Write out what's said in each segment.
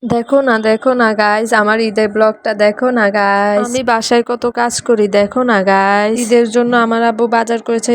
দেখো না গাইস, আমার ঈদের ব্লগটা দেখো না গাইস। আমি বাসায় কত কাজ করি দেখো না গাইস। ঈদের জন্য আমার আব্বু বাজার করেছে,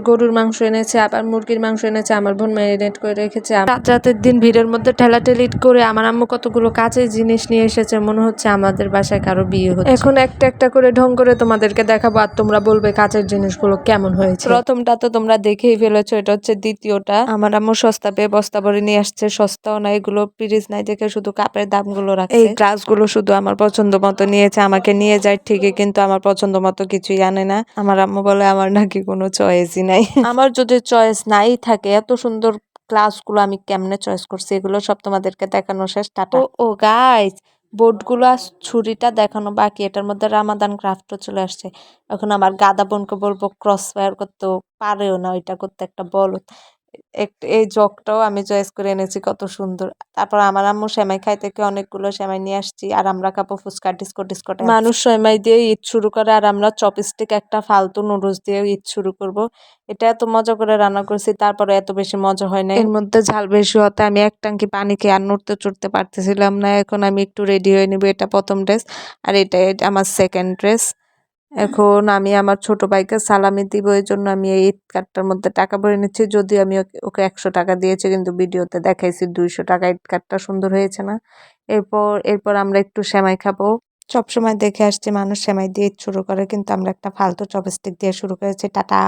গরুর মাংস এনেছে, আবার মুরগির মাংস এনেছে, আমার বোন ম্যারিনেট করে রেখেছে। রাতের দিন ভিড়ের মধ্যে ঠেলাঠেলি করে আমার আম্মু কতগুলো কাঁচের জিনিস নিয়ে এসেছে, মনে হচ্ছে আমাদের বাসায় কারো বিয়ে হচ্ছে। এখন একটা একটা করে ঢং করে তোমাদেরকে দেখাবো, আর তোমরা বলবে কাঁচের জিনিসগুলো কেমন হয়েছে। প্রথমটা তো তোমরা দেখেই ফেলেছো, এটা হচ্ছে দ্বিতীয়টা। আমার আম্মু সস্তা পেয়ে বস্তা ভরে নিয়ে আসছে, সস্তাও না, এগুলো পিরিজ নাই দেখে শুধু কাপের দামগুলো রাখছে। এই গ্লাসগুলো শুধু আমার পছন্দ মতো নিয়েছে, আমাকে নিয়ে যায় ঠিকই, কিন্তু আমার পছন্দ মতো কিছুই আনে না। আমার আম্মু বলে আমার নাকি কোনো চয়েসই নাই। আমার যদি চয়েস নাই থাকে, এত সুন্দর গ্লাসগুলো আমি কেমনে চয়েস করছি, এগুলো সব তোমাদেরকে দেখানো শেষ। টাটা। ও গাইস, বোর্ডগুলো আর ছুরিটা দেখানো বাকি, এটার মধ্যে রামাদান ক্রাফটও চলে আসছে। এখন আমার গাদা বোনকে বলবো ক্রস ফায়ার করতে, পারেও না ওইটা করতে, একটা বলদ। এই জগটাও আমি চয়েস করে এনেছি, কত সুন্দর। তারপর আমার আম্মু সেমাই খাই থেকে অনেকগুলো সেমাই নিয়ে আসছি, আর আমরা খাবো ফুচকা ডিস্কো ডিস্কো। মানুষ সেমাই দিয়ে ঈদ শুরু করে, আর আমরা চপস্টিক একটা ফালতু নুডলস দিয়ে ঈদ শুরু করব। এটা এত মজা করে রান্না করছি, তারপরে এত বেশি মজা হয় না। এর মধ্যে ঝাল বেশি হতে আমি এক টাঙ্কি পানি খেয়ে আর নড়তে চড়তে পারতেছিলাম না। এখন আমি একটু রেডি হয়ে নিব, এটা প্রথম ড্রেস, আর এটা আমার সেকেন্ড ড্রেস। এখন আমি আমার ছোট ভাইকে সালামি দিব, এই জন্য আমি এই ঈদ কার্ডটার মধ্যে টাকা ভরে নিচ্ছি। যদিও আমি ওকে 100 টাকা দিয়েছি, কিন্তু ভিডিওতে দেখাইছি 200 টাকা। ঈদ কার্ডটা সুন্দর হয়েছে না? এরপর আমরা একটু সেমাই খাবো। সবসময় দেখে আসছি মানুষ সেমাই দিয়ে ঈদ শুরু করে, কিন্তু আমরা একটা ফালতু চপস্টিক দিয়ে শুরু করেছি। টাটা।